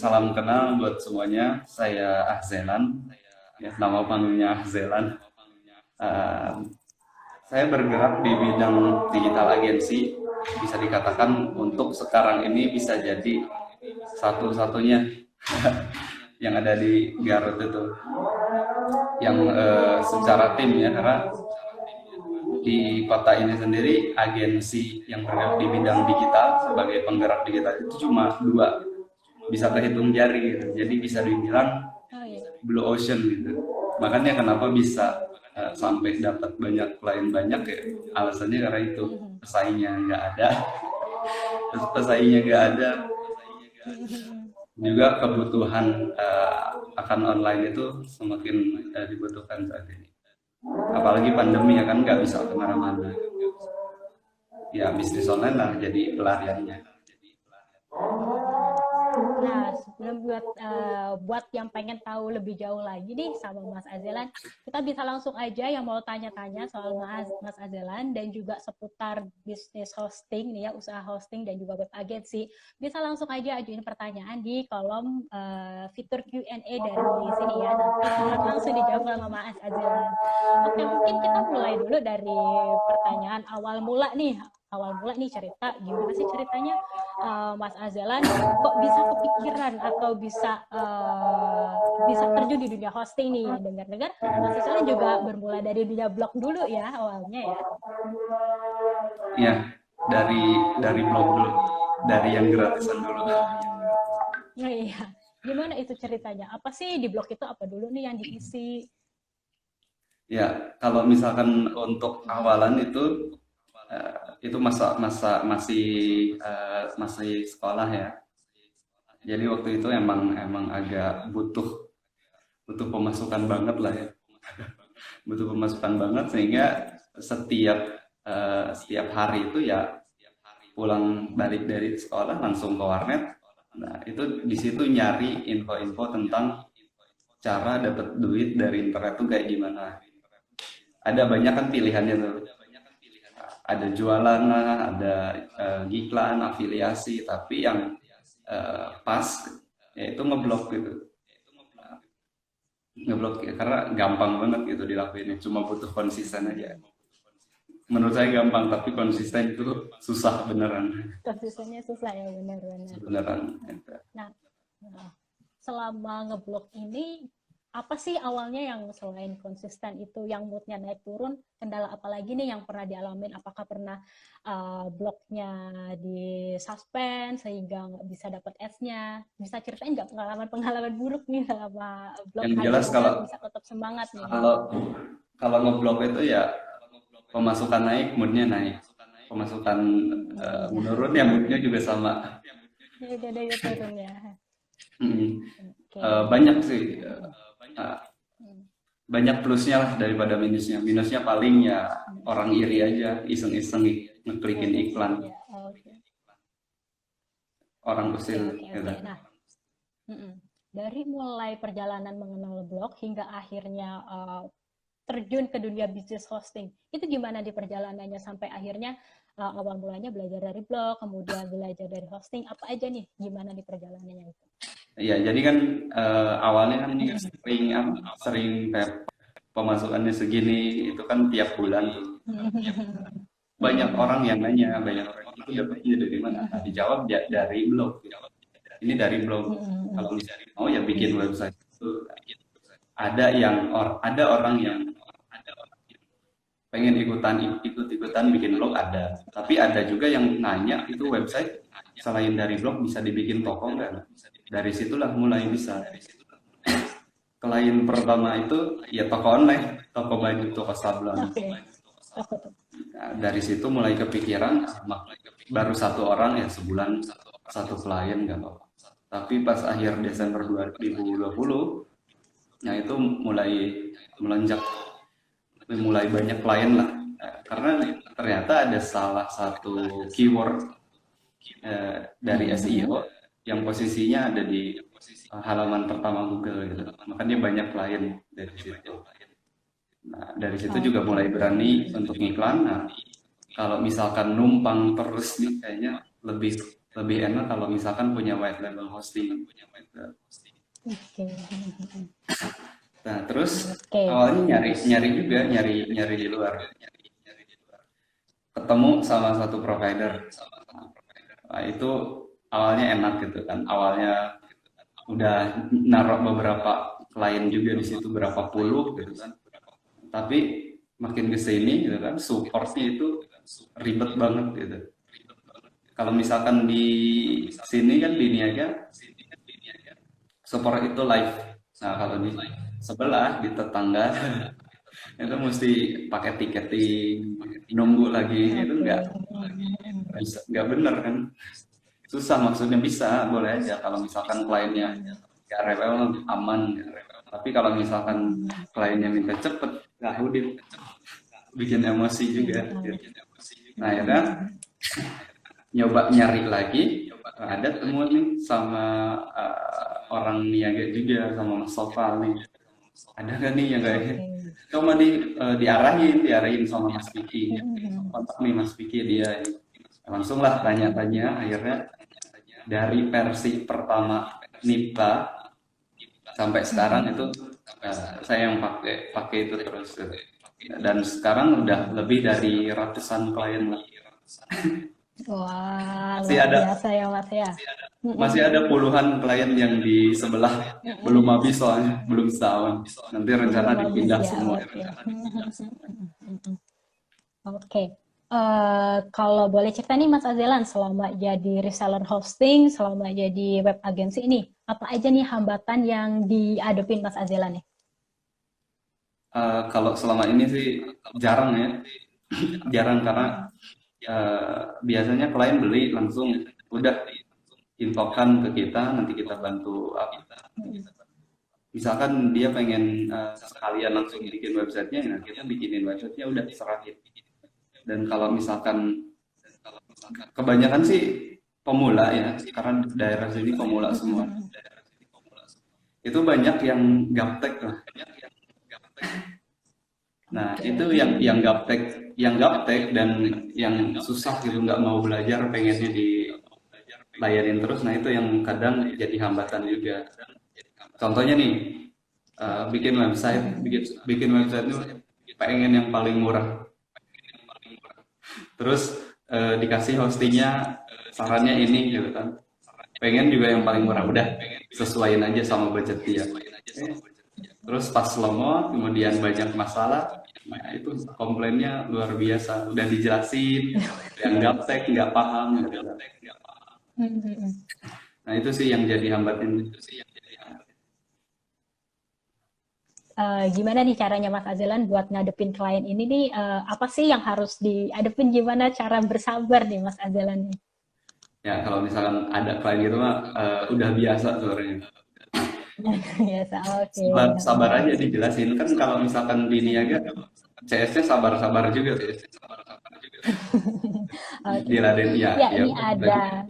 salam kenal buat semuanya. Saya Ahzelan, ya, nama panggilnya Ahzelan. Eh, saya bergerak di bidang digital agency. Bisa dikatakan untuk sekarang ini bisa jadi satu-satunya yang ada di Garut itu, yang secara tim ya, karena di kota ini sendiri agensi yang bergerak di bidang digital sebagai penggerak digital itu cuma dua, bisa terhitung jari gitu. Jadi bisa dibilang Oh iya. blue ocean gitu. Makanya kenapa bisa sampai dapat banyak klien banyak ya, alasannya karena itu Mhm. pesaingnya nggak ada. Terus pesaingnya nggak ada, Mhm. juga kebutuhan akan online itu semakin dibutuhkan saat ini. Apalagi pandemi ya kan, nggak bisa kemana-mana. Ya bisnis online lah jadi pelariannya. Mhm. Nah, sebelum buat yang pengen tahu lebih jauh lagi nih sama Mas Azelan, kita bisa langsung aja yang mau tanya-tanya soal Mas Azelan dan juga seputar bisnis hosting nih ya, usaha hosting dan juga web agency. Bisa langsung aja ajuin pertanyaan di kolom fitur Q&A dari sini ya. Nanti akan langsung dijawab sama Mas Azelan. Oke, mungkin kita mulai dulu dari pertanyaan awal mula nih. Awal mula nih cerita, gimana sih ceritanya Mas Azelan kok bisa kepikiran atau bisa terjun di dunia hosting nih? Dengar-dengar Mas Azelan juga bermula dari dunia blog dulu ya awalnya ya. Ya, dari blog dulu, dari yang gratisan dulu. Nah, iya. Gimana itu ceritanya? Apa sih di blog itu apa dulu nih yang diisi? Ya, kalau misalkan untuk awalan itu masa masa masih masih sekolah ya. Jadi waktu itu emang emang agak butuh butuh pemasukan banget lah ya. Butuh pemasukan banget sehingga setiap setiap hari itu ya pulang balik dari sekolah langsung ke warnet. Nah, itu di situ nyari info-info tentang cara dapat duit dari internet tuh kayak gimana. Ada banyak kan pilihannya tuh. Ada jualan lah, ada iklan, afiliasi, tapi yang pas yaitu ngeblok gitu. Ngeblok ya, karena gampang banget gitu dilakuin, cuma butuh konsisten aja. Menurut saya gampang, tapi konsisten itu susah beneran. Konsistennya susah ya benar-benar. Beneran. Nah, nah, selama ngeblok ini apa sih awalnya yang selain konsisten itu yang moodnya naik turun, kendala apa lagi nih yang pernah dialamin? Apakah pernah blognya di suspend sehingga nggak bisa dapat ads-nya? Bisa ceritain nggak pengalaman-pengalaman buruk nih selama blog Yang jelas agar kalau bisa tetap semangat nih? kalau kalau ngeblok itu ya pemasukan naik, moodnya naik. Pemasukan Iya, menurun ya moodnya juga sama. ya udah ada turun ya. Mm. Oke. Banyak sih, uh, banyak plusnya lah daripada minusnya. Minusnya paling ya orang iri aja, iseng-iseng ngeklikin iklan, Iseng-iseng ya. Oke. orang Oke, usil oke, gitu. oke. Nah, dari mulai perjalanan mengenal blog hingga akhirnya terjun ke dunia bisnis hosting, itu gimana di perjalanannya sampai akhirnya awal mulanya belajar dari blog, kemudian belajar dari hosting, apa aja nih? Gimana di perjalanannya itu? Iya, jadi kan awalnya kan sering sering kayak pemasukannya segini, itu kan tiap bulan tuh. Banyak orang yang nanya, banyak orang itu dapatnya dari mana? Nah, dijawab dari blog. Ini dari blog. Kalau misalnya mau ya bikin website itu, ada orang yang pengen ikut-ikutan bikin blog ada. Tapi ada juga yang nanya itu website selain dari blog bisa dibikin toko nggak? Nah, dari situlah mulai bisa. Klien pertama itu ya toko online, toko baju, toko sablon. Oke. Nah, dari situ mulai kepikiran, baru satu orang ya sebulan satu klien nggak apa-apa. Tapi pas akhir Desember 2020, nah itu mulai melonjak, mulai banyak klien lah. Nah, karena ternyata ada salah satu keyword dari SEO yang posisinya ada di halaman pertama Google gitu. Makanya banyak klien dari situ. Nah, dari situ juga Oke, mulai oke. berani untuk ngiklan. Nah, kalau misalkan numpang terus nih kayaknya lebih lebih enak kalau misalkan punya white label hosting. Oke. Nah, terus Oke. awalnya nyari juga, nyari di luar. Ketemu sama satu provider. Nah, itu awalnya enak gitu kan. Awalnya udah naruh beberapa klien juga di situ berapa puluh gitu kan. Tapi makin ke sini gitu kan, supportnya itu ribet banget gitu. Kalau misalkan di sini kan di Niaga, support itu live. Nah, kalau di sebelah, di tetangga, itu mesti pakai tiketing, nunggu lagi. Itu Oke. nggak bener kan. Susah, maksudnya bisa, boleh aja. Kalau misalkan kliennya nggak rewel, aman. Tapi kalau misalkan kliennya minta cepet, nggak udah, bikin emosi juga. Gitu. Nah, ya kan, nyoba nyari lagi, ada temu nih sama orang niaga juga, sama Mas Sofa nih. Ada nggak nih yang kayak Oke. coba diarahin sama Mas Vicky. Kontak nih Mas Vicky dia. Langsung lah tanya-tanya, akhirnya dari versi pertama Nipta sampai sekarang itu saya yang pakai itu terus. Dan sekarang udah lebih dari ratusan klien lah. Wah, Masih luar ada biasa ya Mas ya. masih ada puluhan klien yang di sebelah belum habis soalnya belum setahun. Nanti rencana Belum habis dipindah ya, semua. oke. Oke. Kalau boleh cerita nih Mas Azelan, selama jadi reseller hosting, selama jadi web agency ini, apa aja nih hambatan yang dihadapin Mas Azelan nih? Kalau selama ini sih jarang ya, jarang karena biasanya klien beli langsung udah infokan ke kita, nanti kita bantu apa. Misalkan dia pengen sekalian langsung bikin websitenya, nah kita bikinin websitenya udah serahin. Dan kalau misalkan kebanyakan sih pemula ya, karena daerah sini pemula semua. Itu banyak yang gaptek lah. Nah, Oke. itu yang gaptek dan yang susah gitu nggak mau belajar, pengennya dilayanin terus. Nah, itu yang kadang jadi hambatan juga. Contohnya nih, bikin website itu pengen yang paling murah. Terus dikasih hostingnya sarannya ini gitu kan. Pengen juga yang paling murah, udah sesuaiin aja sama budget dia. Terus pas lemot, kemudian banyak masalah, nah itu komplainnya luar biasa. Udah dijelasin, yang gaptek, nggak paham. Gitu. Nah itu sih yang jadi hambatan. Gimana nih caranya Mas Azelan buat ngadepin klien ini nih? Apa sih yang harus dihadepin? Gimana cara bersabar nih Mas Azelan nih? Ya kalau misalkan ada klien gitu mah udah biasa sebenarnya. Biasa, oke, Sabar benar-benar. aja dijelasin. Kan kalau misalkan di niaga, CS-nya sabar-sabar juga tuh. Oke. Diladen, Ya, ya ini udah ada.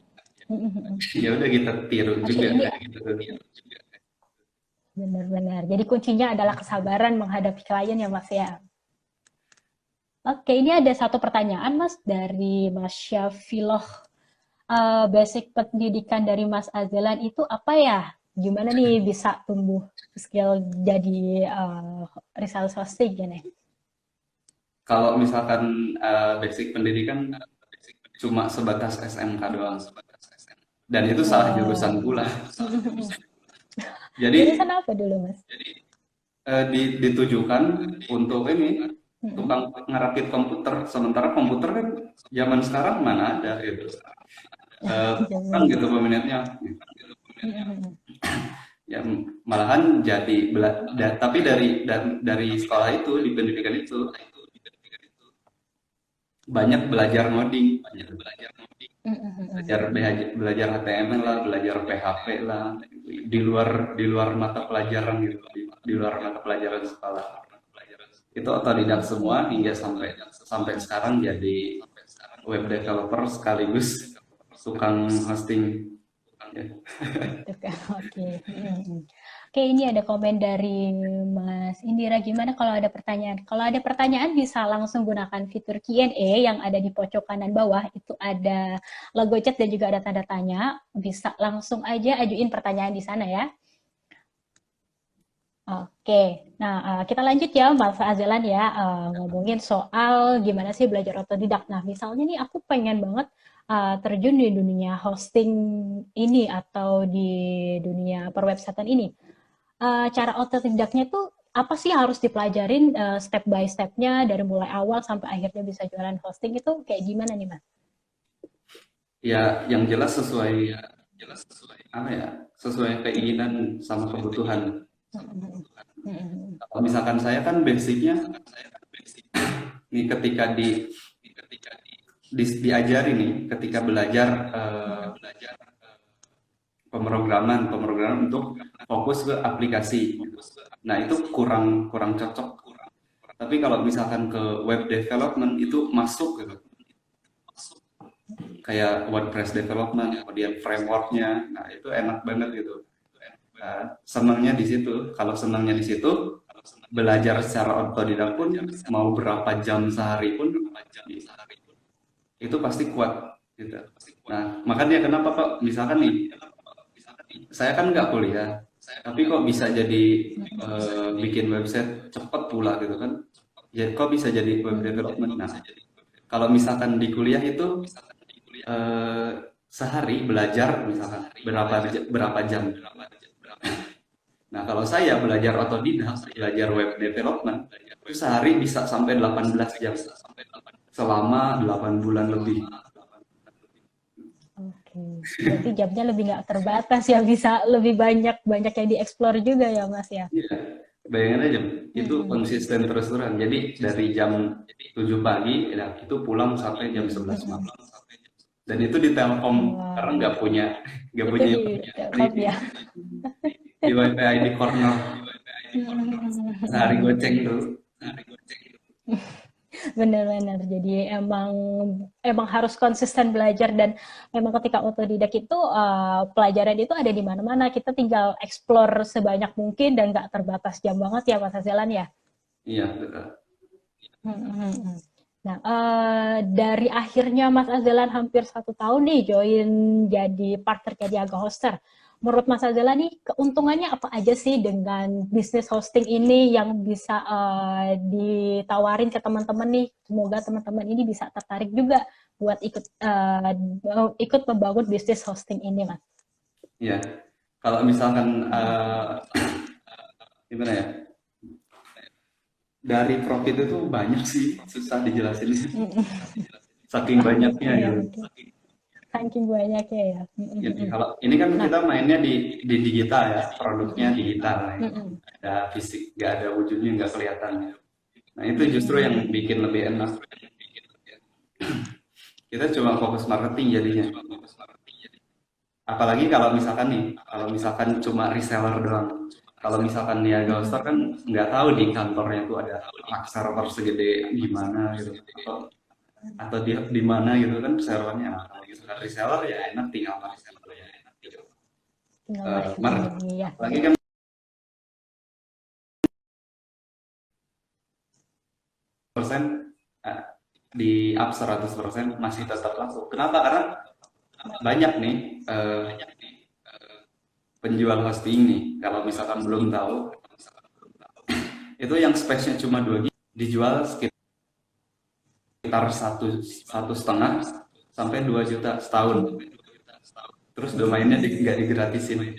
ya udah kita tiru Oke, juga ini kayak gitu. benar-benar. Jadi kuncinya adalah kesabaran menghadapi klien ya, Mas ya. Oke, ini ada satu pertanyaan, Mas, dari Mas Syafiloh. Basic pendidikan dari Mas Azelan itu apa ya? Gimana nih bisa tumbuh skill jadi reseller hosting ya nih? Kalau misalkan basic pendidikan cuma sebatas SMK doang. Dan itu salah jurusan Wow. pula. Jadi Jurusan apa dulu, Mas? ditujukan untuk ini tukang ngerakit komputer. Sementara komputer kan zaman sekarang mana ada gitu. Kurang Zaman. gitu peminatnya. Ya malahan jadi tapi dari sekolah itu di pendidikan itu banyak belajar ngoding, belajar HTML lah, belajar PHP lah, di luar mata pelajaran gitu, di luar mata pelajaran sekolah. Itu otodidak semua Oke. hingga sampai sampai sekarang jadi web developer sekaligus tukang hosting. Ya. Oke. Oke, ini ada komen dari Mas Indira. Gimana kalau ada pertanyaan? Kalau ada pertanyaan bisa langsung gunakan fitur Q&A yang ada di pojok kanan bawah. Itu ada logo chat dan juga ada tanda tanya. Bisa langsung aja ajuin pertanyaan di sana ya. Oke, nah kita lanjut ya Mas Azelan ya, ngomongin soal gimana sih belajar otodidak. Nah misalnya nih aku pengen banget terjun di dunia hosting ini atau di dunia perwebsitean ini. Cara otodidaknya tuh apa sih harus dipelajarin step by stepnya dari mulai awal sampai akhirnya bisa jualan hosting itu kayak gimana nih Mas? Ya, yang jelas sesuai apa ya, sesuai keinginan sama kebutuhan. Kalau misalkan saya kan basicnya nih ketika diajari nih, ketika belajar pemrograman untuk fokus ke aplikasi. Nah, itu kurang kurang cocok. Tapi kalau misalkan ke web development itu masuk gitu. Kayak WordPress development, kemudian frameworknya, nah itu enak banget gitu. Nah, senangnya di situ. Kalau senangnya di situ, belajar secara otodidak pun mau berapa jam sehari pun itu pasti kuat gitu. Nah, makanya kenapa kok misalkan nih, saya kan nggak kuliah, tapi kok bisa jadi bikin website cepet pula gitu kan? Ya, kok bisa jadi web development? Nah, kalau misalkan di kuliah itu eh, sehari belajar misalkan berapa jam. Nah, kalau saya belajar otodidak, belajar web development, itu sehari bisa sampai 18 jam selama 8 bulan lebih. Oke, berarti jamnya lebih nggak terbatas ya, bisa lebih banyak banyak yang dieksplor juga ya Mas ya. Iya, bayangin aja, itu Mm-mm. konsisten terus-terusan. Jadi dari jam 7 pagi, ya, itu pulang sampai jam 11 Mm-mm. malam. Dan itu di Telkom karena Wow, nggak itu punya di Telkom ya. di WiFi di corner sehari goceng tuh. Benar-benar. Jadi emang emang harus konsisten belajar dan memang ketika otodidak itu pelajaran itu ada di mana-mana. Kita tinggal explore sebanyak mungkin dan nggak terbatas jam banget ya Mas Hazelan ya. Iya, betul. Mhm. Nah, dari akhirnya Mas Azelan hampir 1 tahun nih join jadi partner Kediaga Hoster. Menurut Mas Azelan nih, keuntungannya apa aja sih dengan bisnis hosting ini yang bisa ditawarin ke teman-teman nih? Semoga teman-teman ini bisa tertarik juga buat ikut membangun bisnis hosting ini, Mas. Iya. Kalau misalkan gimana ya? Dari profit itu banyak sih, susah dijelasin. Saking banyaknya Iya, gitu. betul. Saking banyaknya ya. Jadi kalau ini kan Nah, kita mainnya di digital ya, produknya digital, ya. mm-mm. Ada fisik, nggak ada wujudnya, nggak kelihatan. Nah itu justru yang Mm-mm. bikin lebih enak. Kita cuma fokus marketing jadinya. Apalagi kalau misalkan nih, kalau misalkan cuma reseller doang. Kalau misalkan Niaga Store kan nggak tahu di kantornya tuh ada server segede gimana gitu. Atau di mana gitu kan servernya. Nah, kalau misalkan reseller ya enak tinggal marketing. Tinggal Mar marketingnya ya. Apalagi kan persen eh, di up 100% masih tetap laku. Kenapa? Karena banyak nih penjual hosting nih. Kalau misalkan belum tahu, itu yang space-nya cuma 2 GB dijual sekitar satu setengah sampai 2 juta setahun. Terus domainnya nggak digratisin.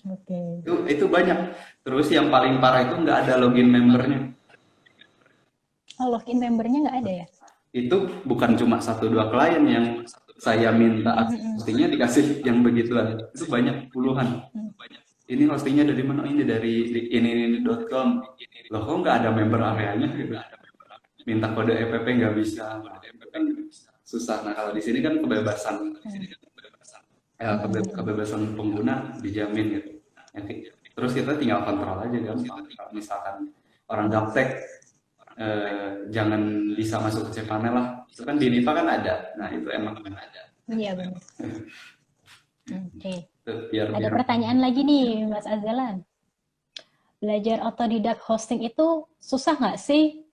Oke. Itu banyak. Terus yang paling parah itu nggak ada login membernya. Oh, login membernya nggak ada ya? Itu bukan cuma 1-2 klien yang saya minta hostingnya dikasih yang begituan. Itu banyak puluhan. Ini hostingnya dari mana? Ini dari ini.com. Loh kok nggak ada member areanya gitu. Minta kode EPP nggak bisa. Nah, itu kan susah. Nah kalau di sini kan kebebasan kebebasan pengguna dijamin gitu. Ya, terus kita tinggal kontrol aja kan. Kalau misalkan orang gaptek jangan bisa masuk ke cPanel lah. Itu kan di Nipa kan ada. Nah itu emang kan ada. Iya benar. Oke. biar Ada biar pertanyaan lagi nih, Mas Azelan. Belajar otodidak hosting itu susah nggak sih?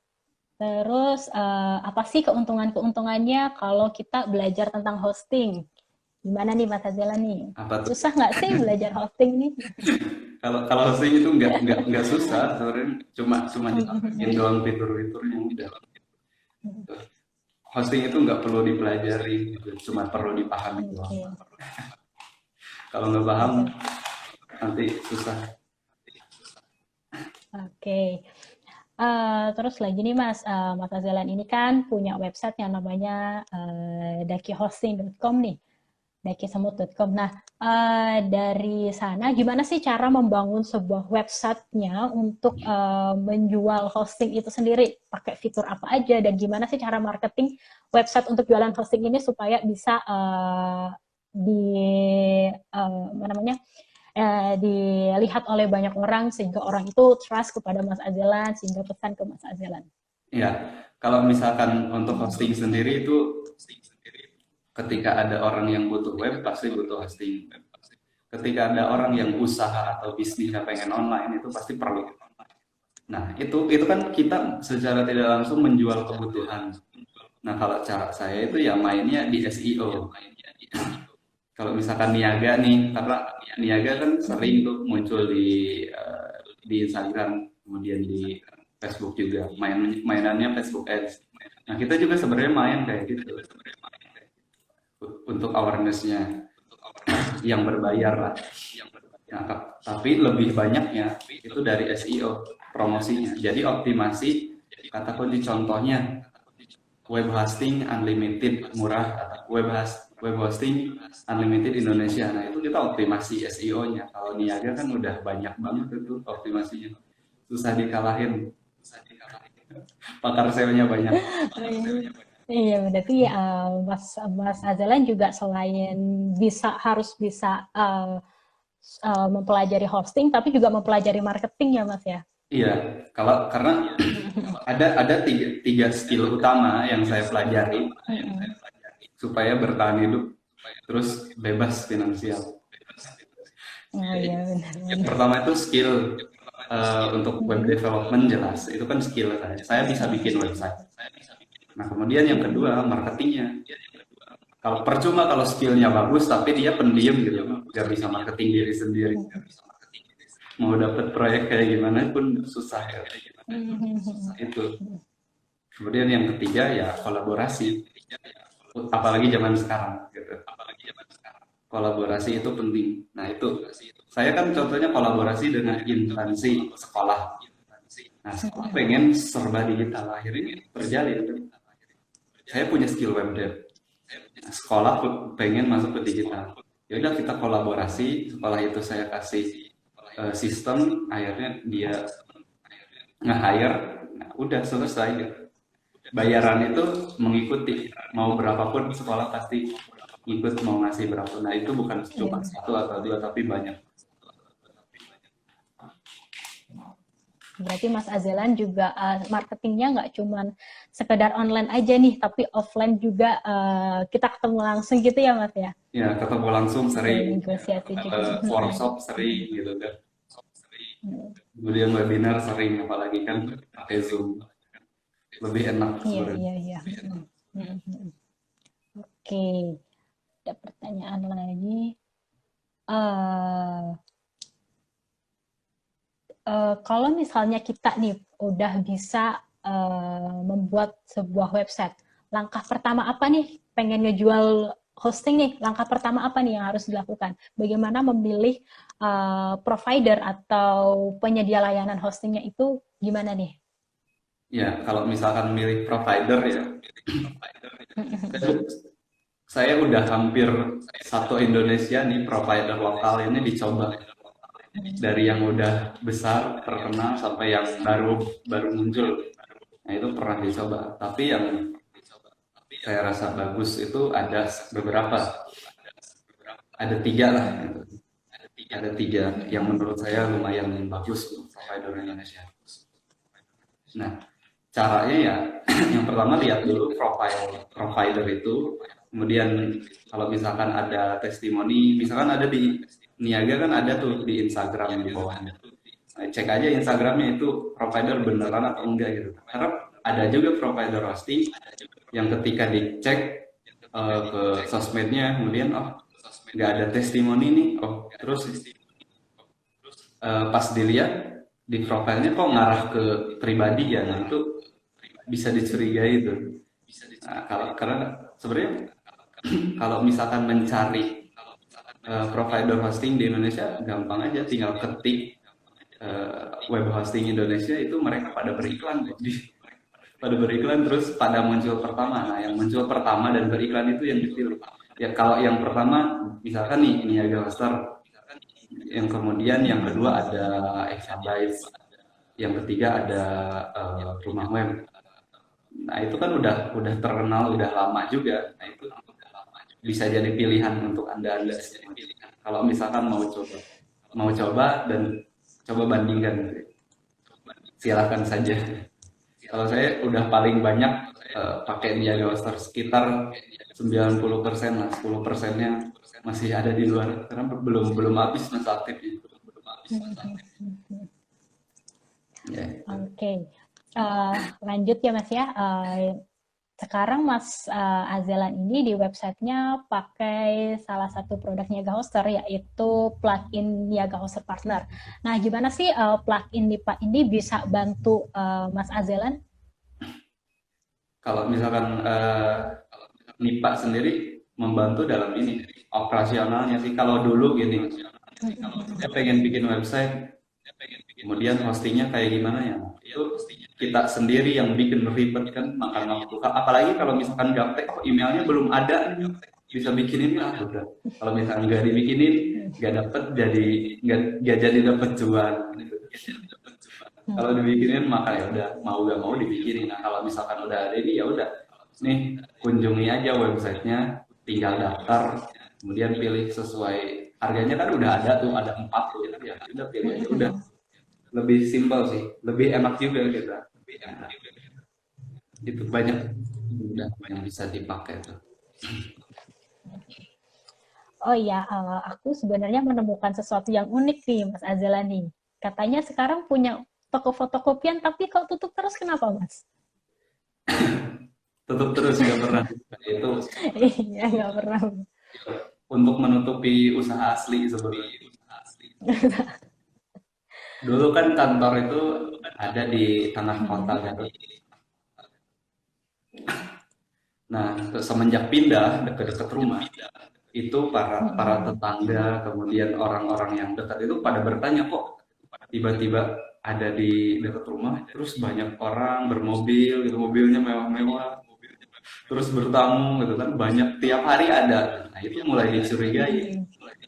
Terus apa sih keuntungan-keuntungannya kalau kita belajar tentang hosting? Gimana nih Mas Azelan nih? apa tuh. Susah nggak sih belajar hosting nih? Kalau hosting itu nggak susah sebenarnya, cuma dipraktekin doang fitur-fiturnya udah. Hosting itu nggak perlu dipelajari, gitu. Cuma perlu dipahami doang. Oke, Kalau nggak paham oke, nanti susah. oke. Terus lagi nih Mas, Mas Azelan ini kan punya website yang namanya dakihosting.com nih, dakisemut.com. Nah, dari sana gimana sih cara membangun sebuah websitenya untuk menjual hosting itu sendiri? Pakai fitur apa aja dan gimana sih cara marketing website untuk jualan hosting ini supaya bisa di apa namanya dilihat oleh banyak orang sehingga orang itu trust kepada Mas Azelan sehingga pesan ke Mas Azelan. Ya, kalau misalkan untuk hosting sendiri itu ketika ada orang yang butuh web pasti butuh hosting. Ketika ada orang yang usaha atau bisnisnya pengen online itu pasti perlu. Nah, itu kan kita secara tidak langsung menjual kebutuhan. Nah, kalau cara saya itu ya mainnya di SEO. Kalau misalkan niaga nih, karena niaga kan sering tuh muncul di Instagram, kemudian di Facebook juga. Mainannya Facebook Ads. Nah, kita juga sebenarnya main kayak gitu untuk awareness-nya yang berbayar lah. Nah, tapi lebih banyaknya itu dari SEO promosinya. Jadi optimasi kata kunci contohnya web hosting unlimited murah atau web hosting unlimited Indonesia. Nah, itu kita optimasi SEO-nya. Kalau niaga kan udah banyak banget itu optimasinya. Susah dikalahin. Pakar SEO-nya banyak. Iya, berarti Mas Azelan juga selain harus bisa mempelajari hosting, tapi juga mempelajari marketing ya, Mas ya. Iya, karena ada tiga skill utama yang saya pelajari supaya bertahan hidup terus bebas finansial. Oh iya, benar. Yang pertama itu skill untuk web development jelas, itu kan skill saya. Saya bisa bikin website. Nah, kemudian yang kedua marketingnya. Kalau percuma kalau skillnya bagus tapi dia pendiam gitu, nggak bisa marketing diri sendiri. Mau dapat proyek kayak gimana pun susah ya. Itu. Kemudian yang ketiga ya kolaborasi. Apalagi zaman sekarang gitu. Kolaborasi itu penting. Nah, itu saya kan contohnya kolaborasi dengan instansi sekolah. Nah, sekolah pengen serba digital, akhirnya terjalin. Saya punya skill web dev. Nah, sekolah pengen masuk ke digital. Ya udah kita kolaborasi. Sekolah itu saya kasih sistem, akhirnya dia nge-hire. Nah, udah selesai gitu. Bayaran itu mengikuti, mau berapapun sekolah pasti ikut mau ngasih berapa. Nah, itu bukan cuma satu atau dua tapi banyak. Berarti Mas Azelan juga marketingnya nggak cuman sekedar online aja nih, tapi offline juga kita ketemu langsung gitu ya Mas ya? Ya, ketemu langsung sering, Negosiasi juga. workshop sering gitu kan. Kemudian webinar sering, apalagi kan pakai Zoom. Lebih enak Iya, sebenarnya. iya, iya. Oke, ada pertanyaan lagi. Kalau misalnya kita nih udah bisa membuat sebuah website, langkah pertama apa nih? Pengen ngejual hosting nih, langkah pertama apa nih yang harus dilakukan? Bagaimana memilih provider atau penyedia layanan hostingnya itu gimana nih? Ya, kalau misalkan milih provider ya, saya udah hampir satu Indonesia nih provider lokal ini dicoba. Dari yang udah besar, terkenal, sampai yang baru muncul. Nah, itu pernah dicoba. Tapi yang saya rasa bagus itu ada beberapa. Ada tiga lah. Ada tiga yang menurut saya lumayan bagus untuk provider Indonesia. Nah, caranya ya, yang pertama lihat dulu profile provider itu. Kemudian kalau misalkan ada testimoni, misalkan ada di niaga kan ada tuh di Instagram di bawahnya. Nah, cek aja Instagramnya itu provider beneran atau enggak gitu. Karena ada juga provider hosting yang ketika dicek ke sosmednya, kemudian oh nggak ada testimoni nih, oh terus pas dilihat di profilnya kok ngarah ke pribadi ya, nah itu bisa dicurigai itu. Nah, kalau karena sebenarnya kalau misalkan mencari provider hosting di Indonesia gampang aja, tinggal ketik web hosting Indonesia itu mereka pada beriklan, jadi pada beriklan terus pada muncul pertama. Nah, yang muncul pertama dan beriklan itu yang dipilih. Ya kalau yang pertama misalkan nih Niaga Hoster, yang kemudian yang kedua ada Exabytes, yang ketiga ada Rumah Web. Nah itu kan udah terkenal, udah lama juga. Nah itu bisa jadi pilihan untuk anda kalau misalkan mau coba dan coba bandingkan, silahkan saja. Kalau saya udah paling banyak pakai Niaga Hoster sekitar 90% lah, 10%-nya masih ada di luar karena belum habis masa aktifnya. Oke. Lanjut ya Mas ya. Sekarang Mas Azelan ini di websitenya pakai salah satu produk Niaga Hoster, yaitu plugin Niaga Hoster Partner. Nah, gimana sih plugin NIPA ini bisa bantu Mas Azelan? Kalau misalkan NIPA sendiri membantu dalam ini operasionalnya sih. Kalau dulu gini, saya pengen bikin website, kemudian hostingnya kayak gimana ya? Itu kita sendiri yang bikin ribet kan, makan waktu. Apalagi kalau misalkan gaptek, oh emailnya belum ada, bisa bikinin lah udah. Kalau misalkan nggak dibikinin, nggak dapet nggak jadi dapet cuan. Kalau dibikinin maka ya udah mau gak mau dibikinin. Nah kalau misalkan udah ada ini ya udah, nih kunjungi aja websitenya, tinggal daftar, kemudian pilih sesuai harganya kan udah ada tuh, ada 4 tuh ya udah pilih aja udah. Lebih simpel sih, lebih enak juga kita. Nah, itu banyak udah yang bisa dipakai tuh. Oh iya, aku sebenarnya menemukan sesuatu yang unik nih Mas Azelan nih. Katanya sekarang punya toko fotokopian, tapi kok tutup terus, kenapa Mas? Tutup terus nggak pernah itu Iya, nggak pernah. untuk menutupi usaha asli sebenarnya. Dulu kan kantor itu ada di tengah kota gitu. Nah, semenjak pindah dekat-dekat rumah, itu para tetangga, kemudian orang-orang yang dekat itu pada bertanya, kok tiba-tiba ada di dekat rumah, terus banyak orang bermobil, gitu, mobilnya mewah-mewah, terus bertamu, gitu kan, banyak tiap hari ada. Nah, itu mulai dicurigai,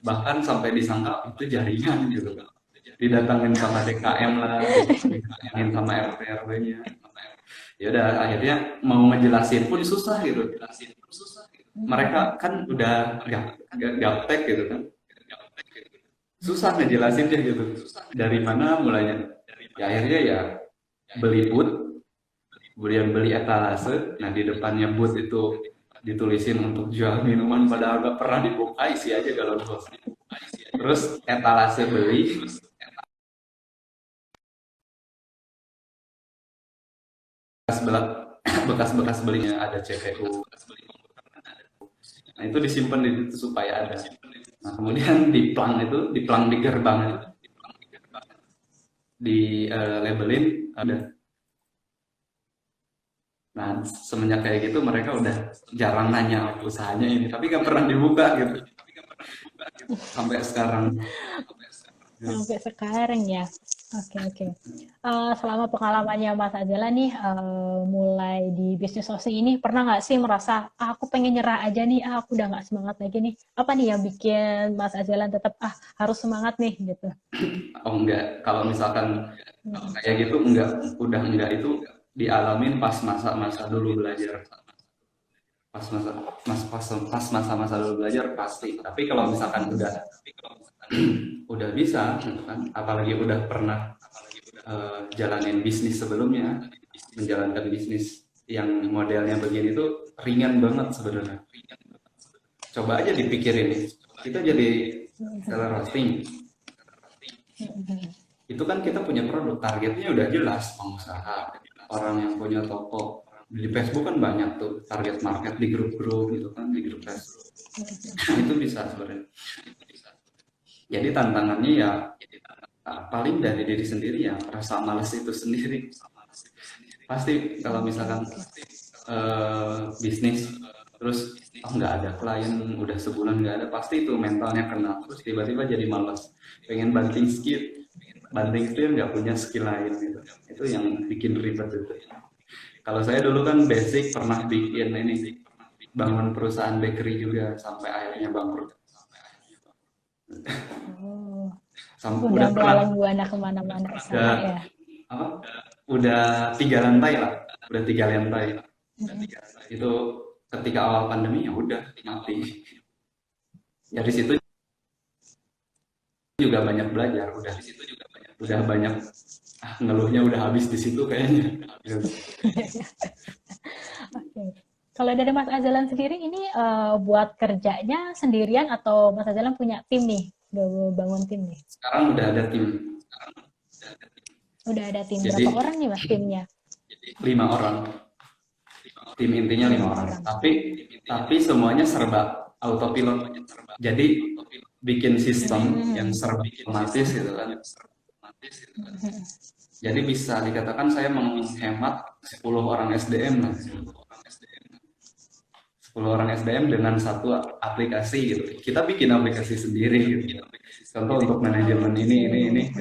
bahkan sampai disangka itu jaringan, gitu kan. Didatangin sama DKM lah, didatangin sama RT RW-nya. Ya udah akhirnya mau ngejelasin pun susah gitu. Mereka kan udah gaptek gitu kan. Susah ngejelasinnya gitu. Dari mana mulainya? Ya akhirnya ya beli booth, kemudian beli etalase. Nah di depannya booth itu ditulisin untuk jual minuman, padahal gak pernah dibuka, isi aja galon bos. Terus etalase beli, bekas-bekas belinya ada CPU. Nah itu disimpan di situ supaya ada. Nah kemudian di plang di gerbang itu di labelin ada. Nah semenjak kayak gitu mereka udah jarang nanya usahanya ini, tapi gak pernah dibuka gitu sampai sekarang. Sampai sekarang ya. Oke. Selama pengalamannya Mas Azela nih, mulai di bisnis hosting ini, pernah nggak sih merasa, aku pengen nyerah aja nih, aku udah nggak semangat lagi nih. Apa nih yang bikin Mas Azela tetap, harus semangat nih, gitu? Oh enggak, kalau misalkan kayak gitu enggak, udah enggak, itu dialamin pas masa-masa dulu belajar. Pas masa-masa dulu belajar pasti. Tapi kalau misalkan udah bisa gitu kan, apalagi udah pernah jalanin bisnis sebelumnya, menjalankan bisnis yang modelnya begini tuh ringan banget sebenarnya. Coba aja dipikirin nih, kita jadi seller hosting. Itu kan kita punya produk, targetnya udah jelas, pengusaha, orang yang punya toko. Di Facebook kan banyak tuh target market di grup-grup gitu kan, di grup Facebook. Itu bisa sebenarnya. Jadi tantangannya ya paling dari diri sendiri ya, rasa males itu sendiri. Pasti kalau misalkan bisnis terus nggak ada klien udah sebulan nggak ada, pasti itu mentalnya kena, terus tiba-tiba jadi malas, pengen banting setir nggak punya skill lain gitu. Itu yang bikin ribet itu. Kalau saya dulu kan basic pernah bikin ini, bangun perusahaan bakery juga sampai akhirnya bangkrut. Oh, Sampai udah udah pernah belalang buana kemana-mana usaha udah ya. apa? Udah 3 lantai lah, udah 3 lantai. Itu ketika awal pandemi ya udah mati. Ya di situ juga banyak belajar, udah banyak ngeluhnya udah habis di situ kayaknya. Oke. Kalau dari Mas Azalan sendiri ini buat kerjanya sendirian atau Mas Azalan punya tim nih? Udah bangun tim nih? Sekarang udah ada tim, Udah ada tim. jadi Berapa orang nih Mas timnya? 5 orang. Tim intinya 5 orang. 5 orang. Tapi semuanya serba autopilot. Jadi bikin sistem yang serba otomatis gitu kan. Jadi bisa dikatakan saya menghemat 10 orang SDM lah. 10 orang SDM dengan satu aplikasi gitu. Kita bikin aplikasi sendiri gitu. Contoh untuk manajemen ini.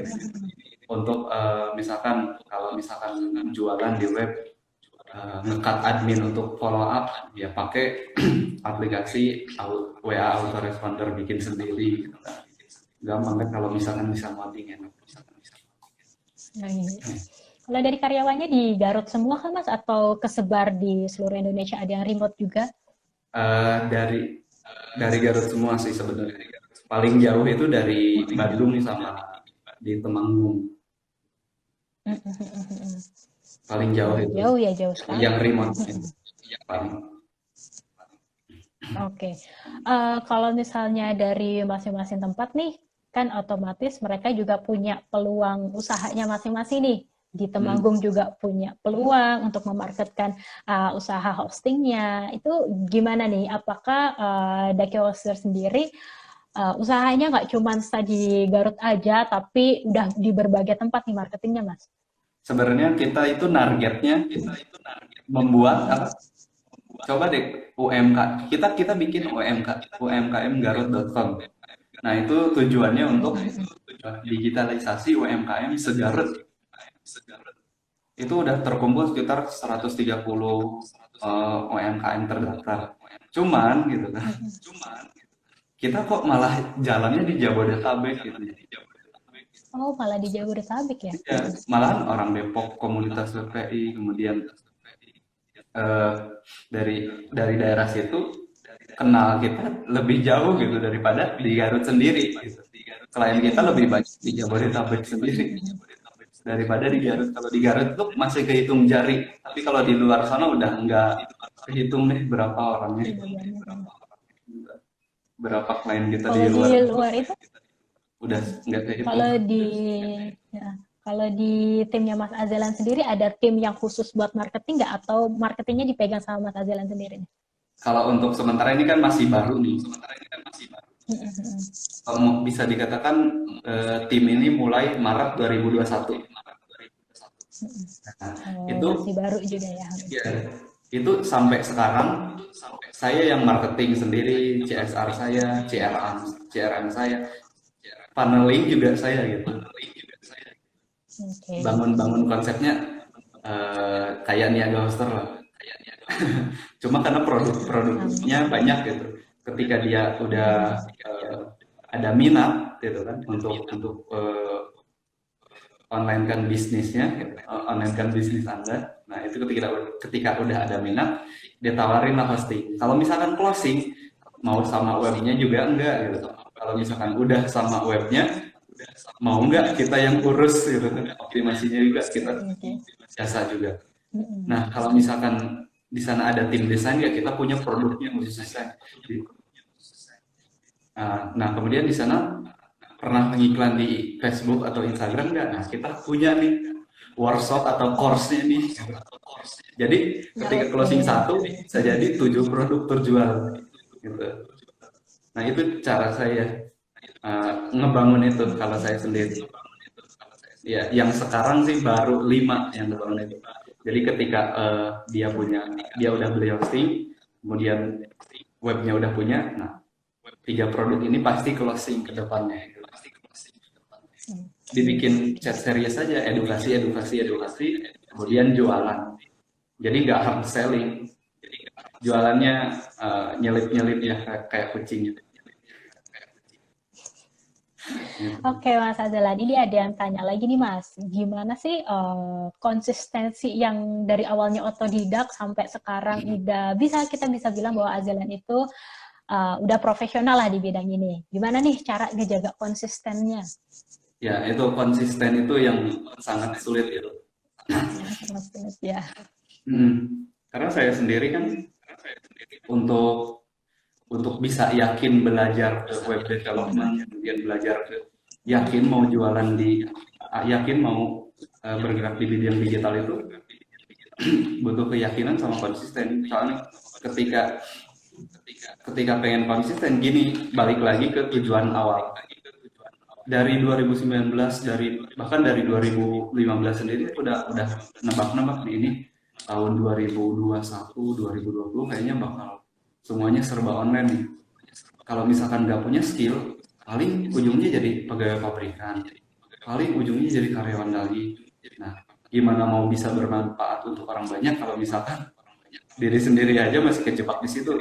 Untuk misalkan kalau misalkan jualan di web, nge-cut admin untuk follow up, ya pakai aplikasi WA autoresponder bikin sendiri gitu kan. Gampang kan kalau misalkan bisa modding enak. Nah, ini. Kalau dari karyawannya di Garut semua kan Mas atau kesebar di seluruh Indonesia, ada yang remote juga? Dari Garut semua sih sebenarnya. Paling jauh itu dari Bandung sama di Temanggung. Paling jauh itu. Jauh ya, jauh sekali. Yang remote. Paling. Oke. Kalau misalnya dari masing-masing tempat nih, kan otomatis mereka juga punya peluang usahanya masing-masing nih. Di Temanggung juga punya peluang untuk memarketkan usaha hostingnya. Itu gimana nih? Apakah Daki Hoster sendiri usahanya nggak cuma di Garut aja, tapi udah di berbagai tempat nih marketingnya, Mas? Sebenarnya kita itu targetnya membuat apa? Coba deh UMK. Kita bikin umkmgarut.com. Nah, itu tujuannya untuk digitalisasi UMKM segarut. Itu udah terkumpul sekitar 130 UMKM terdaftar. Cuman gitu kan. Kita kok malah jalannya di Jabodetabek gitu. Oh, malah di Jabodetabek ya? Ya, malahan orang Depok komunitas BPI, kemudian dari daerah situ kenal kita lebih jauh gitu daripada di Garut sendiri gitu. Klien kita lebih banyak di Jabodetabek sendiri daripada di Garut. Kalau di Garut itu masih kehitung jari, tapi kalau di luar sana udah enggak kehitung deh berapa orangnya, berapa klien kita Kalau di luar. di luar itu, Udah enggak kehitung. Kalau di timnya Mas Azalan sendiri ada tim yang khusus buat marketing nggak, atau marketingnya dipegang sama Mas Azalan sendiri? Kalau untuk sementara ini kan masih baru nih. Bisa dikatakan tim ini mulai Maret 2021. Nah, itu masih baru juga ya. Itu sampai sekarang saya yang marketing sendiri, CSR saya, CRM saya, paneling juga saya gitu. Bangun konsepnya kayak Niaga Hoster lah. Cuma karena produknya banyak gitu. Ketika dia udah ada minat gitu kan untuk online kan bisnis Anda. Nah, itu ketika udah ada minat, dia tawarin lah pasti. Kalau misalkan closing, mau sama webnya juga enggak gitu. Kalau misalkan udah sama webnya, mau enggak kita yang urus gitu kan. Optimasinya juga kita jasa juga. Nah, kalau misalkan di sana ada tim desain, ya kita punya produknya khusus desain. Nah, kemudian di sana pernah mengiklan di Facebook atau Instagram nggak? Nah, kita punya nih workshop atau course-nya nih. Jadi Nah, ketika oke. closing satu bisa jadi 7 produk terjual gitu. Nah, itu cara saya ngebangun itu kalau saya sendiri. Ya, yang sekarang sih baru 5 yang ngebangun itu. Jadi ketika dia udah beli hosting, kemudian webnya udah punya, nah 3 produk ini pasti closing ke depannya. Dibikin chat series saja, edukasi, edukasi, edukasi, kemudian jualan. Jadi nggak hard selling, jualannya nyelip-nyelip ya kayak kucing gitu. Oke, Mas Azalan, ini ada yang tanya lagi nih, Mas. Gimana sih konsistensi yang dari awalnya otodidak sampai sekarang udah kita bisa bilang bahwa Azalan itu udah profesional lah di bidang ini. Gimana nih cara ngejaga konsistennya? Ya, itu konsisten itu yang sangat sulit itu. Mas, ya. Karena saya sendiri kan untuk bisa yakin belajar ke web development, kemudian belajar ke yakin mau jualan yakin mau bergerak di bidang digital itu butuh keyakinan sama konsisten. Soalnya ketika ketika pengen konsisten gini, balik lagi ke tujuan awal. Dari 2019, bahkan dari 2015 sendiri udah nebak-nebak nih, ini tahun 2021 2020 kayaknya bakal semuanya serba online nih. Kalau misalkan nggak punya skill, paling ujungnya jadi pegawai pabrikan, paling ujungnya jadi karyawan lagi. Nah, gimana mau bisa bermanfaat untuk orang banyak kalau misalkan diri sendiri aja masih kejebak di situ.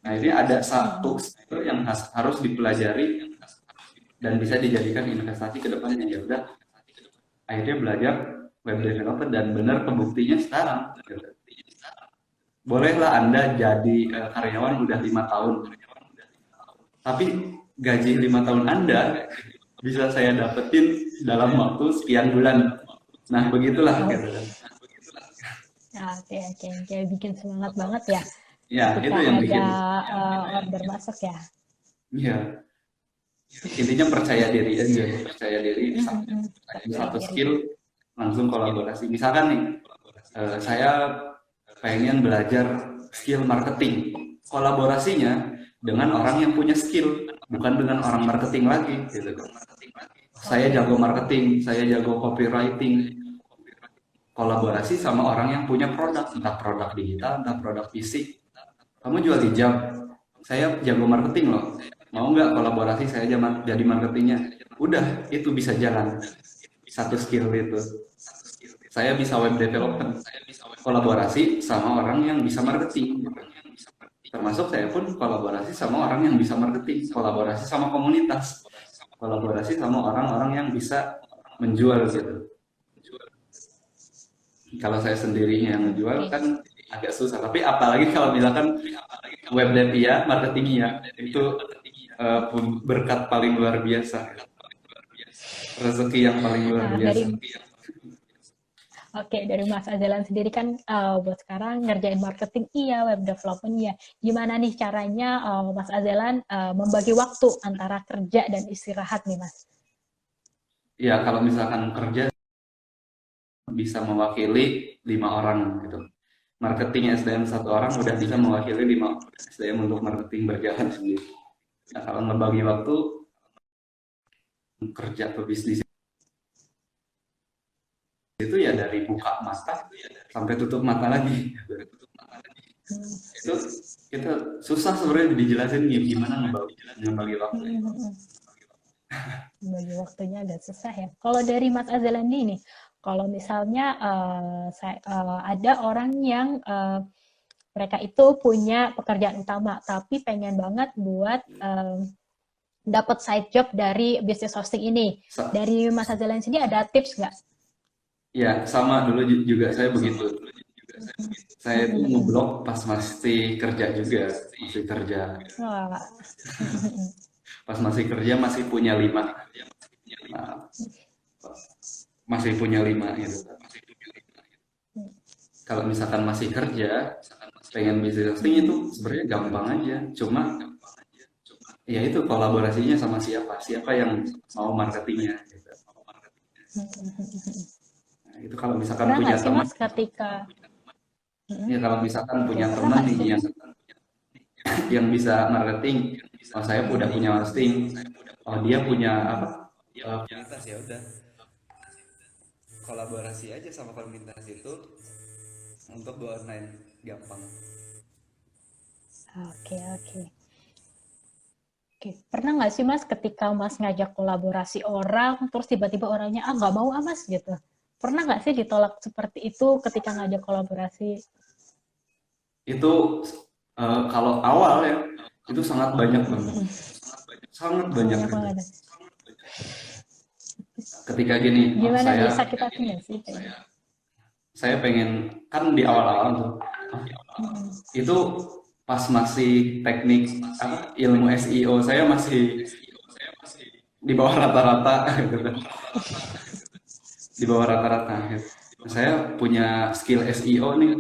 Nah, ini ada satu skill yang harus dipelajari dan bisa dijadikan investasi ke depannya. Ya udah, akhirnya belajar web developer dan benar kebuktinya sekarang. Bolehlah Anda jadi karyawan udah 5 tahun, tapi gaji 5 tahun Anda bisa saya dapetin dalam waktu sekian bulan. Nah, begitulah gitu. Oke, oke, oke. Bikin semangat banget ya Ya, ketika itu yang ada bikin. order masuk ya. Iya, intinya percaya diri aja, percaya diri, Percaya satu diri. skill langsung kolaborasi. Misalkan nih, saya pengen belajar skill marketing, kolaborasinya dengan orang yang punya skill, bukan dengan orang marketing lagi gitu. Saya jago marketing, saya jago copywriting, kolaborasi sama orang yang punya produk, entah produk digital, entah produk fisik. Kamu jual hijab, saya jago marketing loh, mau nggak kolaborasi, saya jadi marketingnya. Udah, itu bisa jalan, satu skill itu. Saya bisa web development, kolaborasi sama orang yang bisa marketing. Termasuk saya pun kolaborasi sama orang yang bisa marketing, kolaborasi sama komunitas, kolaborasi sama orang-orang yang bisa menjual gitu. Kalau saya sendiri yang menjual kan agak susah, tapi apalagi kalau misalkan web dev ya, marketing ya, itu berkat paling luar biasa, rezeki yang paling luar Nah, biasa. dari Mas Azalan sendiri kan buat sekarang ngerjain marketing iya, web development iya. Gimana nih caranya Mas Azalan membagi waktu antara kerja dan istirahat nih, Mas? Ya, kalau misalkan kerja bisa mewakili 5 orang gitu. Marketing SDM 1 orang udah bisa mewakili 5 SDM untuk marketing berjalan sendiri. Nah, kalau ngebagi waktu kerja ke bisnis itu ya dari buka mata sampai tutup mata lagi. Itu kita susah sebenarnya dijelasin gimana ngebagi waktu. Bagi waktunya agak susah ya. Kalau dari Mas Azalandi nih, kalau misalnya ada orang yang mereka itu punya pekerjaan utama, tapi pengen banget buat dapat side job dari bisnis hosting ini. Dari Mas Azalandi sini ada tips nggak? Ya, sama dulu juga saya begitu. Saya itu ngeblok pas masih kerja juga, masih kerja. Pas masih kerja masih punya 5. Nah, masih punya 5 gitu. Kalau misalkan masih kerja, pengen bisnis hosting itu sebenarnya gampang aja. Cuma ya itu kolaborasinya sama siapa, siapa yang mau marketingnya gitu. Nah, itu kalau misalkan Pernah punya nggak sih teman, Mas ketika ya kalau misalkan ya punya pernah teman nggak nih sih? yang bisa marketing, oh saya udah punya hosting, oh dia punya apa, komunitas, ya udah kolaborasi aja sama komunitas itu untuk go online gampang. Oke, oke. Oke, pernah nggak sih Mas ketika Mas ngajak kolaborasi orang, terus tiba-tiba orangnya ah nggak mau ah Mas gitu? Pernah nggak sih ditolak seperti itu ketika ngajak kolaborasi? Itu kalau awal ya itu sangat banyak banget, sangat banyak Banyak itu. banget. Ketika gini, oh Gimana saya bisa kita nggak sih? saya pengen, kan di awal-awal tuh, oh, itu pas masih teknik apa ilmu SEO saya masih di bawah rata-rata gitu kan. Di bawah rata-rata gitu. Saya punya skill SEO nih,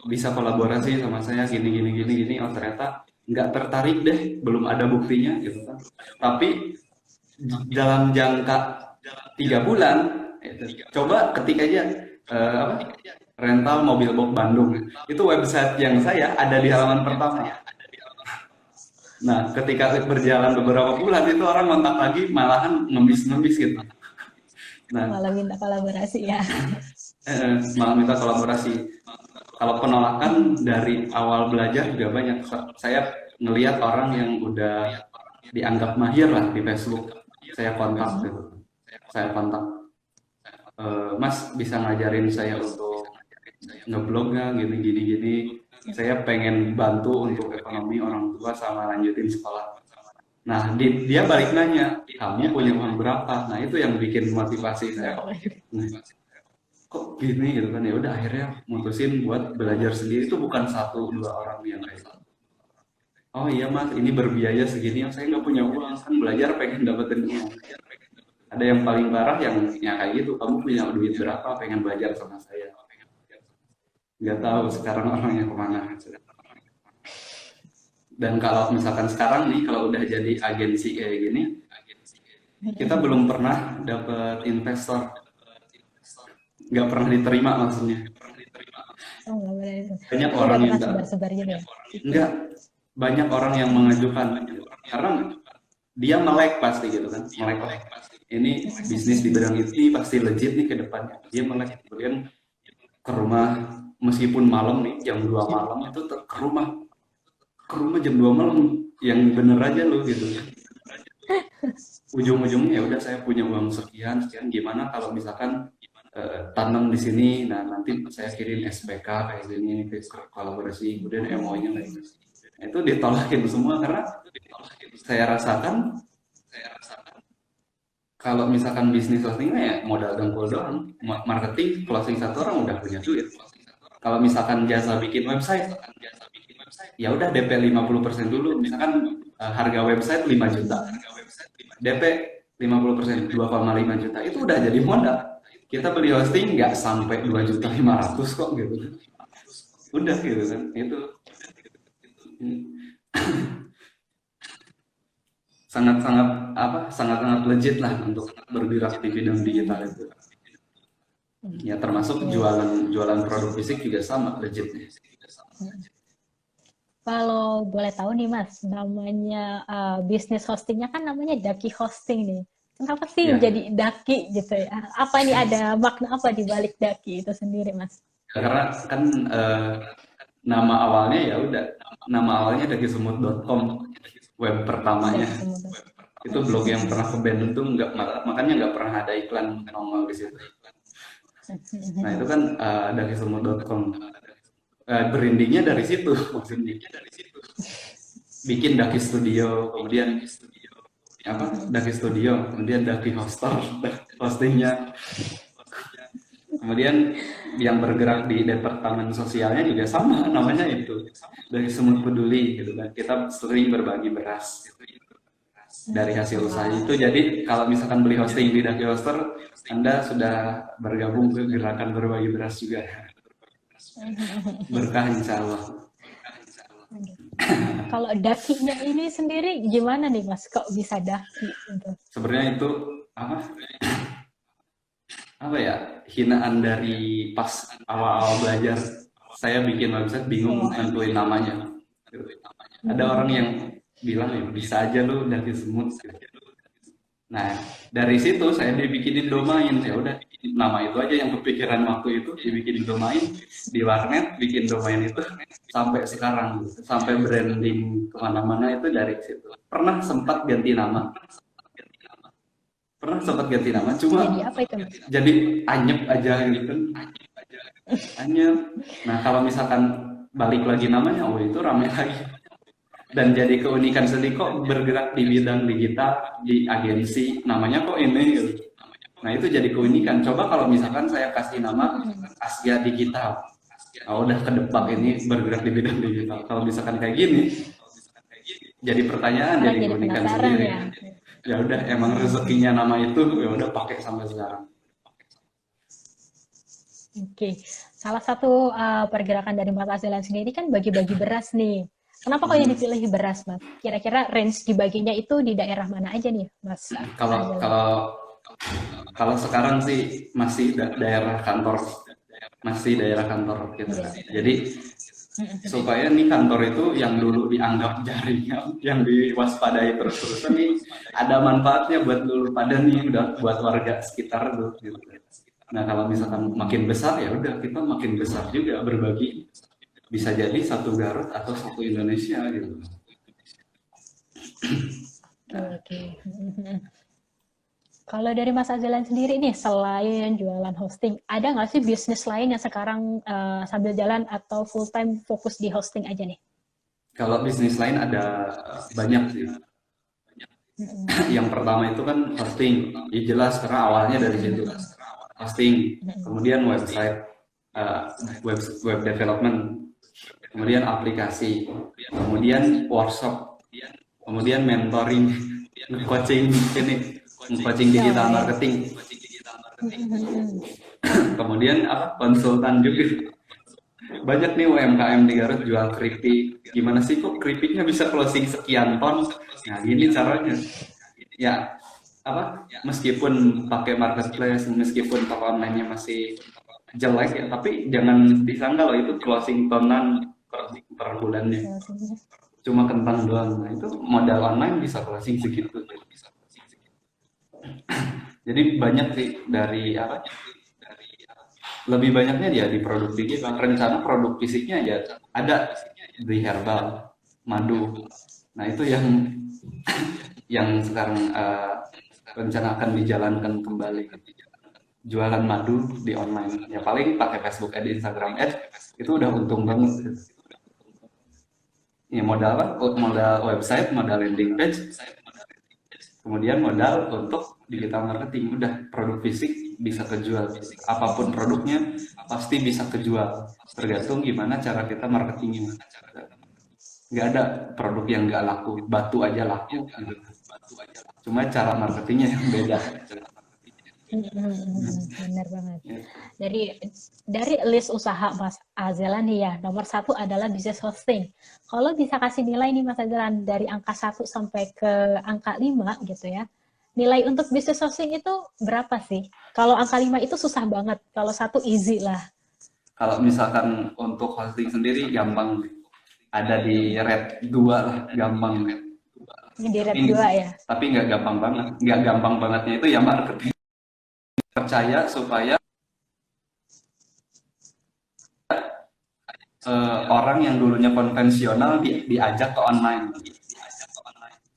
bisa kolaborasi sama saya gini gini gini gini, oh ternyata nggak tertarik deh, belum ada buktinya gitu kan. Tapi dalam jangka 3 bulan coba ketik aja apa, rental mobil box Bandung, itu website yang saya ada di halaman pertama. Nah ketika berjalan beberapa bulan itu orang kontak lagi, malahan ngemis-ngemis gitu. Nah Malah minta kolaborasi ya. malah minta kolaborasi. Kalau penolakan dari awal belajar juga banyak. Saya ngelihat orang yang udah dianggap mahir lah di Facebook, saya kontak gitu. Saya kontak, Mas bisa ngajarin saya untuk ngeblog nggak, gini gini gini. Saya pengen bantu untuk ekonomi orang tua sama lanjutin sekolah. Nah, dia balik nanya, kamu punya uang berapa? Nah, itu yang bikin motivasi saya. Nah, kok gini gitu kan, ya udah akhirnya mutusin buat belajar sendiri. Itu bukan satu dua orang yang kayak gitu. Oh iya mas, ini berbiaya segini, saya nggak punya uang, kan belajar pengen dapetin uang. Ada yang paling parah yang ya kayak gitu, kamu punya duit berapa, pengen belajar sama saya. Nggak tahu sekarang orangnya kemana. Dan kalau misalkan sekarang nih, kalau udah jadi agensi kayak gini, kita belum pernah dapet investor, nggak pernah diterima maksudnya. Oh, nggak boleh. Banyak Tapi udah orang yang pernah nggak, sebar-sebar gitu ya? nggak, banyak orang yang mengajukan, karena dia melek pasti gitu kan, melek, oh, ini bisnis di bidang ini pasti legit nih ke depannya. Dia melek, kemudian ke rumah, meskipun malam nih jam 2 malam itu ke rumah jam 2 malam, yang bener aja lo gitu. Ujung-ujungnya ya udah, saya punya uang sekian sekian, gimana kalau misalkan tanam di sini, nah nanti saya kirim SPK kayak gini, kolaborasi, kemudian MO-nya lagi. Nah, itu ditolakin semua karena saya rasakan kalau misalkan bisnis closingnya ya modal dengkul doang, marketing closing satu orang udah punya duit. Kalau misalkan jasa bikin website, ya udah DP 50% dulu, misalkan harga website 5 juta, DP 50%, 2,5 juta, itu udah jadi modal. Kita beli hosting nggak sampai 2,5 juta kok gitu, udah gitu kan. Itu sangat-sangat apa, sangat-sangat legit lah untuk bergerak di bidang digital itu. Ya termasuk jualan produk fisik juga sama legitnya. Kalau boleh tahu nih Mas, namanya bisnis hostingnya kan namanya Daki Hosting nih. Kenapa sih Ya, jadi Daki gitu ya? Apa nih, ada makna apa di balik Daki itu sendiri Mas? karena kan nama awalnya ya udah, nama awalnya dari semut.com, web pertamanya. Daki semua. Itu blog yang pernah ke band itu nggak, makanya nggak pernah ada iklan nongol di situ. Nah itu kan dari semut.com, berindingnya dari situ maksudnya. Bikin Daki Studio, kemudian apa, Daki Studio, kemudian Daki Hoster, hostingnya, kemudian yang bergerak di departemen sosialnya juga sama, namanya itu dari Semut Peduli gitu kan. Kita sering berbagi beras dari hasil usaha itu. Jadi kalau misalkan beli hosting di Daki Hoster, Anda sudah bergabung ke gerakan berbagi beras juga. Berkah insya Allah. Kalau dakinya ini sendiri gimana nih Mas? Kok bisa daki gitu? Sebenarnya itu apa apa ya, hinaan dari pas awal-awal belajar saya bikin website bingung Wah. nentuin namanya. Ada orang yang bilang ya bisa aja lu daki semut. Nah, dari situ saya dibikinin domain. Ya udah, nama itu aja yang kepikiran waktu itu, dibikin domain di warnet, bikin domain itu sampai sekarang, sampai branding kemana-mana itu dari situ. Pernah sempat ganti nama, cuma Jadi apa itu Mas? jadi anyep aja gitu, anyep. Nah, kalau misalkan balik lagi namanya, oh itu rame lagi. Dan jadi keunikan sendiri kok bergerak di bidang digital, di agensi, namanya kok ini gitu. Nah itu jadi keunikan. Coba kalau misalkan saya kasih nama Asia Digital, oh, udah kedebak ini bergerak di bidang digital. Kalau misalkan kayak gini, jadi pertanyaan, Orang jadi jadi keunikan penasaran sendiri. ya. Ya udah, emang rezekinya nama itu, ya udah pakai sampai sekarang. Oke, salah satu pergerakan dari Mas Azelan sendiri kan bagi-bagi beras nih. Kenapa kok yang dipilih beras, Mas? Kira-kira range dibaginya itu di daerah mana aja nih, Mas Kalau Azelan? kalau kalau sekarang sih masih daerah kantor, masih daerah kantor gitu. Daerah Jadi kantor. supaya nih kantor itu yang dulu dianggap jaringan, yang diwaspadai terus-terusan nih ada manfaatnya buat dulu pada nih, udah buat warga sekitar tuh gitu. Nah kalau misalkan makin besar ya udah kita makin besar juga berbagi, bisa jadi satu Garut atau satu Indonesia gitu. Oke. Kalau dari Mas Azelan sendiri nih, selain jualan hosting, ada nggak sih bisnis lain yang sekarang sambil jalan atau full time fokus di hosting aja nih? Kalau bisnis lain ada banyak sih. Yang pertama itu kan hosting, ya jelas karena awalnya dari situ. Hosting, kemudian website, uh, web development, kemudian aplikasi, kemudian workshop, kemudian mentoring, coaching ini, coaching digital Oh ya. marketing, kemudian apa, konsultan juga. Banyak nih UMKM di Garut jual keripik. Gimana sih kok keripiknya bisa closing sekian ton? Nah gini caranya. Ya apa? Meskipun pakai marketplace, meskipun toko online-nya masih jelek ya, tapi jangan disangka loh itu closing tonan per bulannya. Cuma kentang doang. Nah itu modal online bisa closing segitu. Jadi banyak sih dari apa? Lebih banyaknya dia di produk digital. Rencana produk fisiknya ya ada di herbal, madu. Nah itu yang sekarang rencana akan dijalankan kembali. Jualan madu di online. Ya paling pakai Facebook Ads, Instagram Ads itu udah untung banget. Ya modal apa? Modal website, modal landing page, kemudian modal untuk digital marketing. Udah produk fisik bisa kejual. Apapun produknya pasti bisa kejual. Tergantung gimana cara kita marketingnya. Nggak ada produk yang nggak laku, batu aja laku gitu. Cuma cara marketingnya yang beda. Benar banget. Ya. Dari list usaha Mas Azelan nih ya, nomor satu adalah bisnis hosting. Kalau bisa kasih nilai nih Mas Azelan dari angka 1 sampai ke angka 5 gitu ya. Nilai untuk bisnis hosting itu berapa sih? Kalau angka 5 itu susah banget, kalau satu easy lah. Kalau misalkan untuk hosting sendiri gampang, ada di rate 2 lah, gampang. Ini di Tapi rate 2 ya. tapi nggak gampang banget. Nggak gampang bangetnya itu ya marketing. Percaya supaya orang yang dulunya konvensional diajak ke online,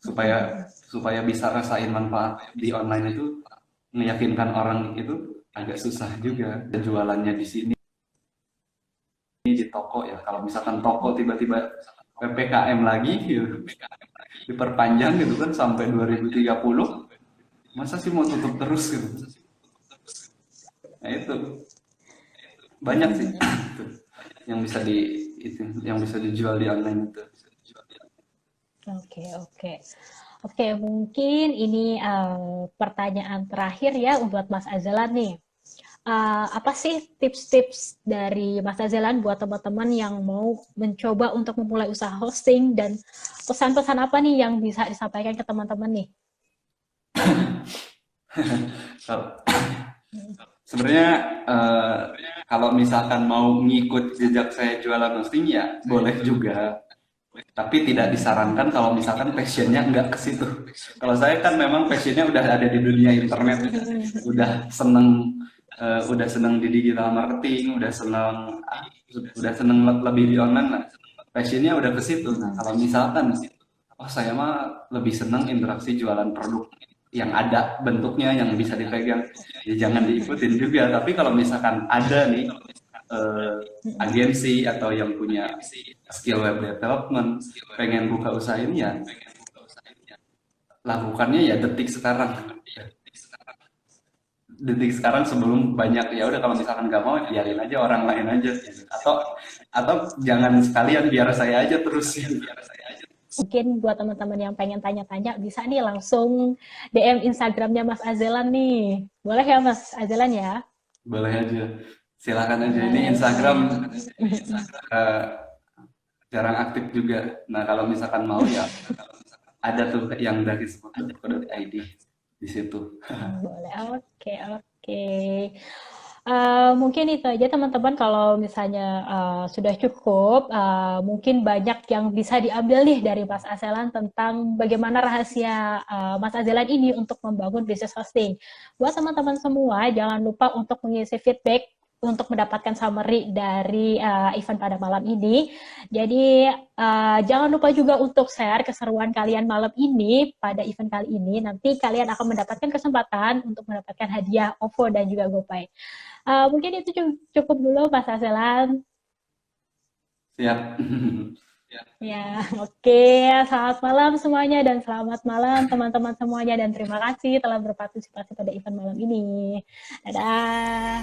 supaya supaya bisa rasain manfaat di online itu, meyakinkan orang itu agak susah juga. Jualannya di sini di toko ya, kalau misalkan toko tiba-tiba PPKM lagi gitu, diperpanjang gitu kan sampai 2030, masa sih mau tutup terus gitu. Nah itu banyak sih yang bisa yang bisa dijual di online itu. Oke, oke. Oke, mungkin ini pertanyaan terakhir ya buat Mas Azelan nih. apa sih tips-tips dari Mas Azelan buat teman-teman yang mau mencoba untuk memulai usaha hosting, dan pesan-pesan apa nih yang bisa disampaikan ke teman-teman nih? Kalau- Sebenarnya eh, kalau misalkan mau ngikut jejak saya jualan hosting ya boleh juga. Tapi tidak disarankan kalau misalkan passionnya nggak ke situ. Kalau saya kan memang passionnya udah ada di dunia internet, udah seneng udah seneng di digital marketing, udah seneng lebih di online lah. Passionnya udah ke situ. Nah kalau misalkan, oh saya mah lebih seneng interaksi jualan produk yang ada bentuknya yang bisa dipegang, ya jangan diikutin juga. Tapi kalau misalkan ada nih eh, agensi atau yang punya skill web development pengen buka usaha ini ya lakukannya ya detik sekarang sebelum banyak, ya udah kalau misalkan nggak mau biarin aja orang lain aja atau jangan sekalian biar saya aja terus Mungkin buat teman-teman yang pengen tanya-tanya, bisa nih langsung DM Instagramnya Mas Azelan nih. Boleh ya Mas Azelan ya? boleh aja, silakan aja. Ini Instagram Boleh. eh, jarang aktif juga. Nah kalau misalkan mau ya ada tuh yang dari seperti.id di situ. Boleh, oke, oke. Mungkin itu aja teman-teman, kalau misalnya sudah cukup, mungkin banyak yang bisa diambil nih dari Mas Azelan tentang bagaimana rahasia Mas Azelan ini untuk membangun bisnis hosting. Buat teman-teman semua, jangan lupa untuk mengisi feedback untuk mendapatkan summary dari event pada malam ini. Jadi jangan lupa juga untuk share keseruan kalian malam ini pada event kali ini. Nanti kalian akan mendapatkan kesempatan untuk mendapatkan hadiah OVO dan juga GoPay. Mungkin itu cukup dulu Mas Aselan. Siap. Ya, oke. Selamat malam semuanya dan selamat malam teman-teman semuanya, dan terima kasih telah berpartisipasi pada event malam ini. Dadah.